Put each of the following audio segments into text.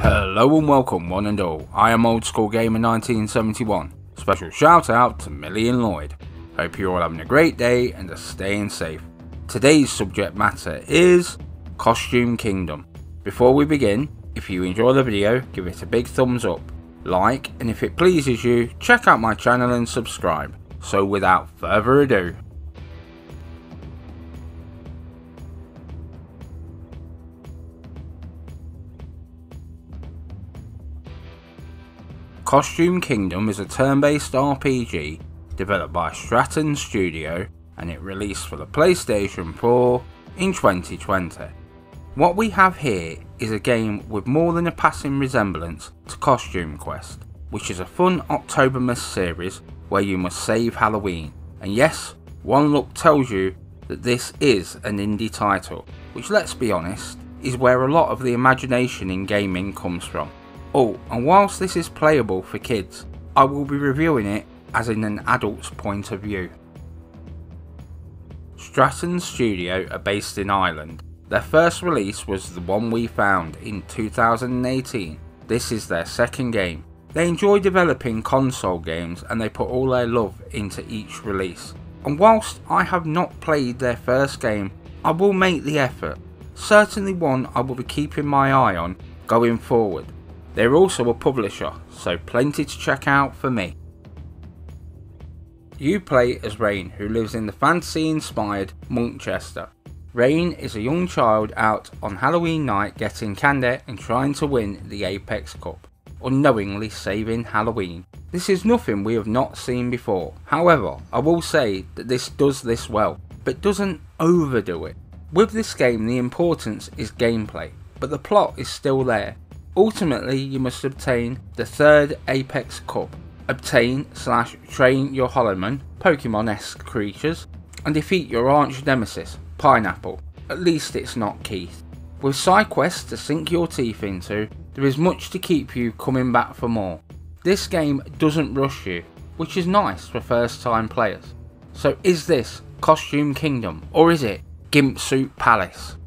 Hello and welcome one and all, I am Old School Gamer 1971. Special shout out to Millie and Lloyd. Hope you're all having a great day and are staying safe. Today's subject matter is Costume Kingdom. Before we begin, if you enjoy the video, give it a big thumbs up, like, and if it pleases you, check out my channel and subscribe. So without further ado, Costume Kingdom is a turn-based RPG developed by Stratton Studio and it released for the PlayStation 4 in 2020. What we have here is a game with more than a passing resemblance to Costume Quest, which is a fun Octobermas series where you must save Halloween. And yes, one look tells you that this is an indie title, which, let's be honest, is where a lot of the imagination in gaming comes from. Oh, and whilst this is playable for kids, I will be reviewing it as in an adult's point of view. Stratton Studio are based in Ireland. Their first release was The One We Found in 2018. This is their second game. They enjoy developing console games and they put all their love into each release. And whilst I have not played their first game, I will make the effort. Certainly one I will be keeping my eye on going forward. They're also a publisher, so plenty to check out for me. You play as Rain, who lives in the fantasy-inspired Monkchester. Rain is a young child out on Halloween night getting candy and trying to win the Apex Cup, unknowingly saving Halloween. This is nothing we have not seen before. However, I will say that this does this well, but doesn't overdo it. With this game, the importance is gameplay, but the plot is still there. Ultimately, you must obtain the third Apex Cup, obtain/train your Hollowman, Pokemon-esque creatures, and defeat your arch nemesis, Pineapple. At least it's not Keith. With side quests to sink your teeth into, there is much to keep you coming back for more. This game doesn't rush you, which is nice for first time players. So is this Costume Kingdom, or is it Gimp Suit Palace?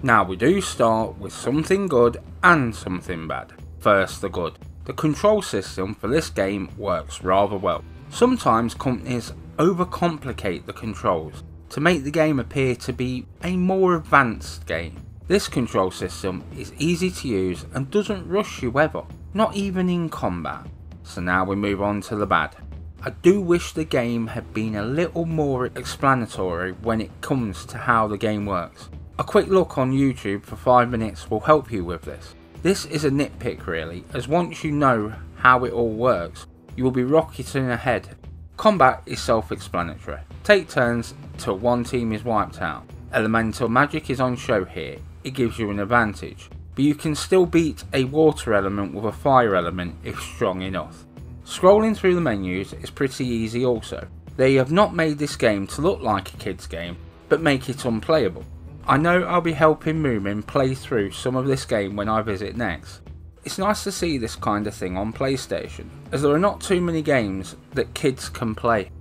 Now we do start with something good and something bad. First, the good. The control system for this game works rather well. Sometimes companies overcomplicate the controls to make the game appear to be a more advanced game. This control system is easy to use and doesn't rush you ever, not even in combat. So now we move on to the bad. I do wish the game had been a little more explanatory when it comes to how the game works. A quick look on YouTube for 5 minutes will help you with this. This is a nitpick really, as once you know how it all works, you will be rocketing ahead. Combat is self-explanatory. Take turns till one team is wiped out. Elemental magic is on show here, it gives you an advantage, but you can still beat a water element with a fire element if strong enough. Scrolling through the menus is pretty easy also. They have not made this game to look like a kid's game, but make it unplayable. I know I'll be helping Moomin play through some of this game when I visit next. It's nice to see this kind of thing on PlayStation, as there are not too many games that kids can play.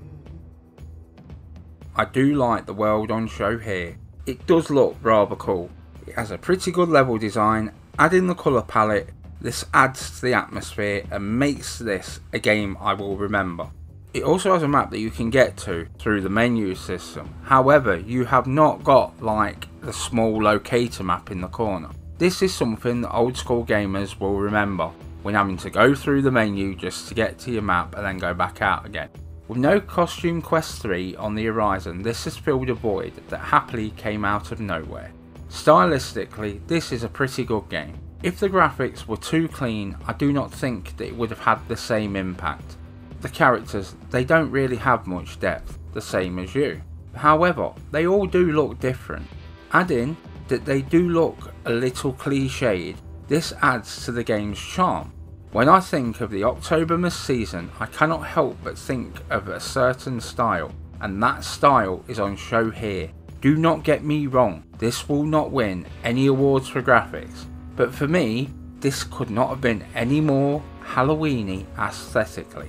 I do like the world on show here. It does look rather cool. It has a pretty good level design, adding the colour palette, this adds to the atmosphere and makes this a game I will remember. It also has a map that you can get to through the menu system. However, you have not got like the small locator map in the corner. This is something that old school gamers will remember when having to go through the menu just to get to your map and then go back out again. With no Costume Quest 3 on the horizon, this has filled a void that happily came out of nowhere. Stylistically, this is a pretty good game. If the graphics were too clean, I do not think that it would have had the same impact. The characters, they don't really have much depth, the same as you. However, they all do look different. Add in that they do look a little cliched, this adds to the game's charm. When I think of the Octobermas season, I cannot help but think of a certain style, and that style is on show here. Do not get me wrong, this will not win any awards for graphics, but for me, this could not have been any more Halloweeny aesthetically.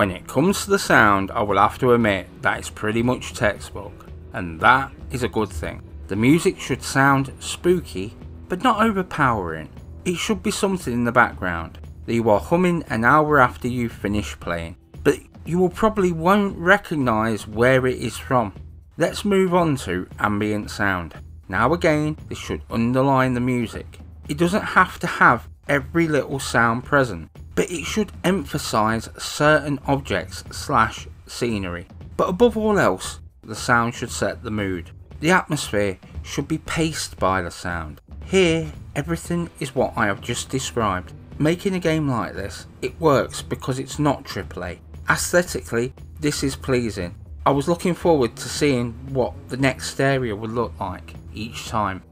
When it comes to the sound, I will have to admit that it's pretty much textbook, and that is a good thing. The music should sound spooky, but not overpowering. It should be something in the background that you are humming an hour after you finish playing, but you will probably won't recognise where it is from. Let's move on to ambient sound. Now again, this should underline the music. It doesn't have to have every little sound present, but it should emphasise certain objects / scenery. But above all else, the sound should set the mood. The atmosphere should be paced by the sound. Here, everything is what I have just described. Making a game like this, it works because it's not AAA. Aesthetically, this is pleasing. I was looking forward to seeing what the next area would look like each time.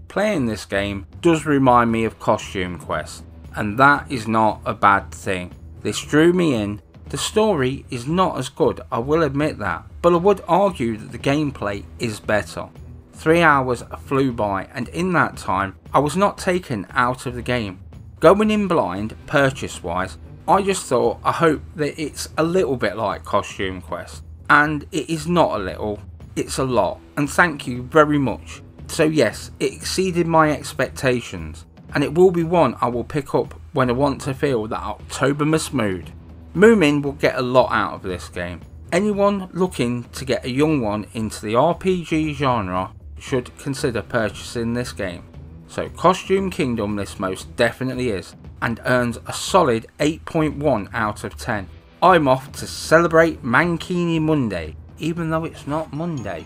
Playing this game does remind me of Costume Quest, and that is not a bad thing. This drew me in. The story is not as good, I will admit that, but I would argue that the gameplay is better. 3 hours flew by, and in that time I was not taken out of the game. Going in blind, purchase wise, I just thought, I hope that it's a little bit like Costume Quest, and it is not a little, it's a lot, and thank you very much. So yes, it exceeded my expectations, and it will be one I will pick up when I want to feel that Octobermas mood. Moomin will get a lot out of this game. Anyone looking to get a young one into the RPG genre should consider purchasing this game. So Costume Kingdom this most definitely is, and earns a solid 8.1 out of 10. I'm off to celebrate Mankini Monday, even though it's not Monday.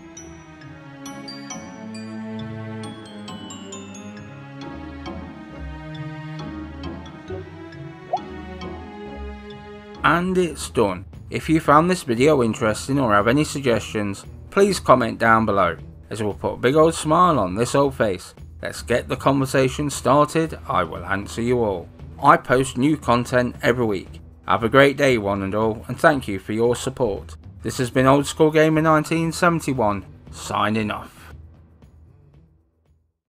And it's done. If you found this video interesting or have any suggestions, please comment down below, as it will put a big old smile on this old face. Let's get the conversation started, I will answer you all. I post new content every week. Have a great day one and all, and thank you for your support. This has been Old School Gamer 1971, signing off.